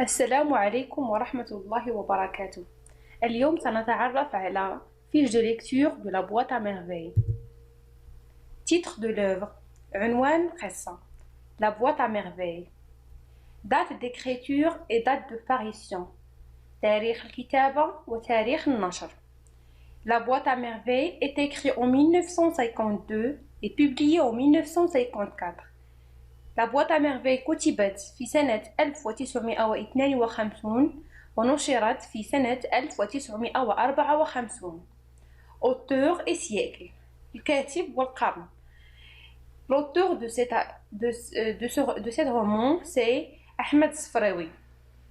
السلام عليكم ورحمة الله وبركاته. اليوم سنتعرف على fiche de lecture de la boîte à merveilles. Titre de l'œuvre عنوان قصة La boîte à merveilles. Date d'écriture et date de parution. تاريخ الكتابة وتاريخ النشر. La boîte à merveilles est écrite en 1952 et publiée en 1954. La boîte à merveilles كتبت في سنة 1952 ونشرت في سنة 1954. Auteur et siècle. الكاتب والقرن. L'auteur de ce roman, c'est Ahmed Sfraoui.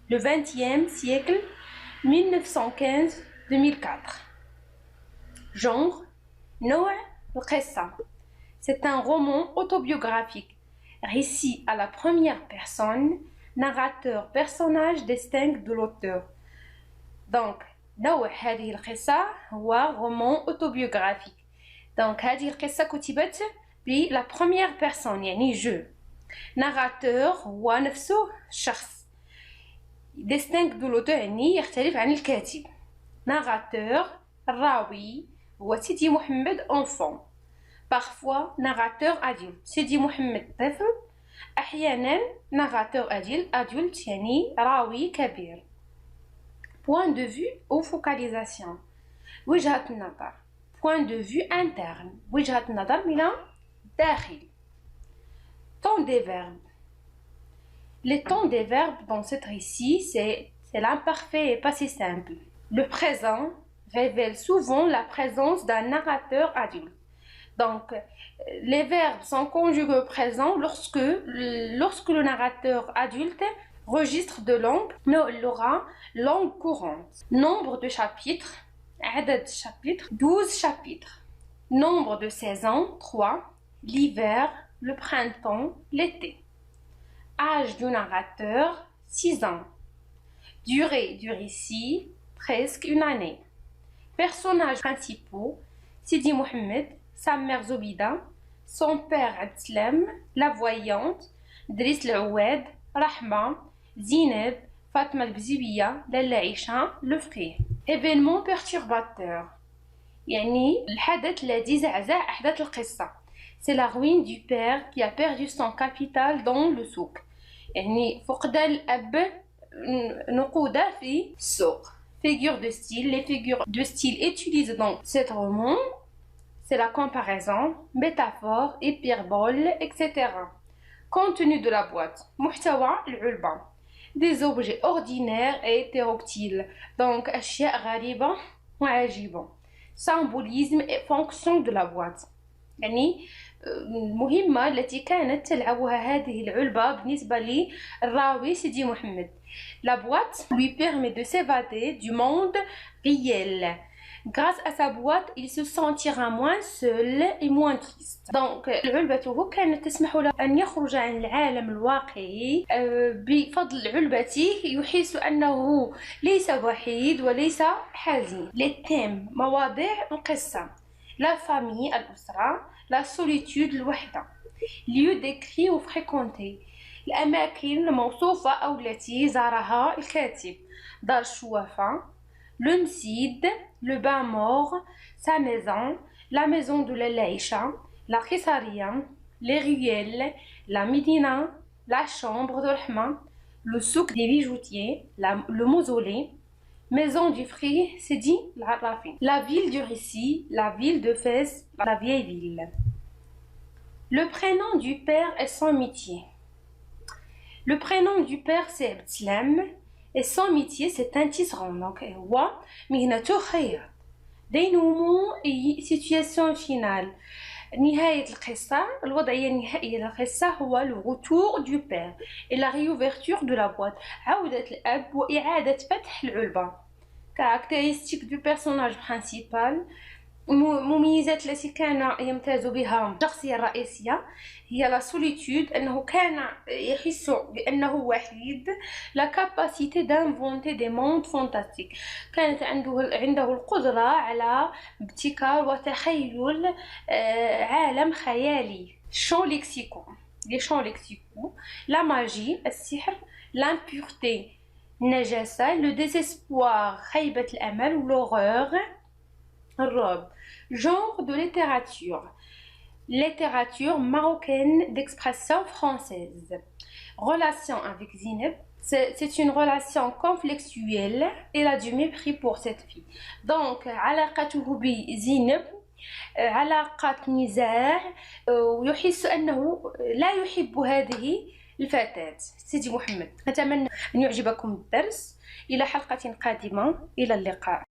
Le 20e siècle, 1915-2004. Genre, نوع القصة. C'est un roman autobiographique. Récit à la première personne, narrateur, personnage distinct de l'auteur. Donc, نوع هذه القصة هو roman autobiographique. Donc, هذه القصة كتبت بلا première personne يعني je. narrateur هو نفسه شخص. distinct de l'auteur يعني يختلف عن الكاتب. narrateur الراوي هو سيدي محمد enfant. Parfois, narrateur adulte. سيدي محمد طفل. أحيانا narrateur adulte يعني راوي كبير. Point de vue ou focalisation. وجهة النظر. Point de vue interne. وجهة النظر من الداخل. Temps des verbes. Les temps des verbes dans ce récit, c'est l'imparfait et passé simple. Le présent révèle souvent la présence d'un narrateur adulte. Donc, les verbes sont conjugués au présent lorsque le narrateur adulte registre de langue, l'aura langue courante. Nombre de chapitres, عدد chapitres, 12 chapitres. Nombre de saisons, 3. L'hiver, le printemps, l'été. Âge du narrateur, 6 ans. Durée du récit, presque une année. Personnages principaux, Sidi Mohamed, sa mère Zobida, son père Abdeslam, la voyante, Driss L'Oued, Rahma, Zineb, Fatma Al-Bzibiya, Lalla Aïcha, le frère. Événement perturbateur. يعني الحدث الذي زعزع أحداث القصة. C'est la ruine du père qui a perdu son capital dans le souk. يعني فقدان الأب نقوده في السوق. Figures de style. Les figures de style utilisées dans cet roman, c'est la comparaison, métaphore, hyperbole, etc. Contenu de la boîte. محتوى العلبة. Des objets ordinaires et hétéroctiles. Donc, أشياء غريبة وعجيبة. Symbolisme et fonction de la boîte. يعني المهمة التي كانت تلعبها هذه العلبة بالنسبة للراوي سيدي محمد. La boîte lui permet de s'évader du monde réel. Grâce à sa boîte, il se sentira moins seul et moins triste. Donc, علبته كانت تسمح له أن يخرج عن العالم الواقعي. بفضل علبته يحس أنه ليس وحيد وليس حزين. Les thèmes مواضيع القصة. La famille الأسرة. La solitude الوحدة. Lieu décrit ou fréquenté. الأماكن الموصوفة أو التي زارها الكاتب. دار الشوافة. Le Msid, le bain mort, sa maison, la maison de Lalla Aïcha, la Khisaria, les ruelles, la Médina, la chambre de Rahma, le souk des bijoutiers, le mausolée, maison du frère Sidi Al-Arrafi, la ville du récit, la ville de Fès, la vieille ville. Le prénom du père et son métier. Le prénom du père c'est Abdeslam. Et son métier c'est un tisserand. Donc هو مهنته خياط. dénouement et situation finale. نهاية القصة الوضعية النهائية للقصة هو le retour du père et la réouverture de la boîte. عودة الأب وإعادة فتح العلبة. caractéristique du personnage principal. المميزات التي كان يمتاز بها الشخصية الرئيسية هي la solitude أنه كان يحس بأنه وحيد. la capacité d'inventer des mondes fantastiques كانت عنده القدرة على ابتكار وتخيل عالم خيالي. champ lexicaux. les champs lexicaux. la magie السحر. l'impureté النجاسة, le désespoir, خيبة الأمل, ou l'horreur, الرعب. Genre de littérature marocaine d'expression française. Relation avec Zineb, c'est une relation conflictuelle. Il a du mépris pour cette fille. Donc علاقته بزينب علاقة نزاع, ويحس أنه لا يحب هذه الفتاة. سيدي محمد، أتمنى أن يعجبكم الدرس. إلى حلقة قادمة، إلى اللقاء.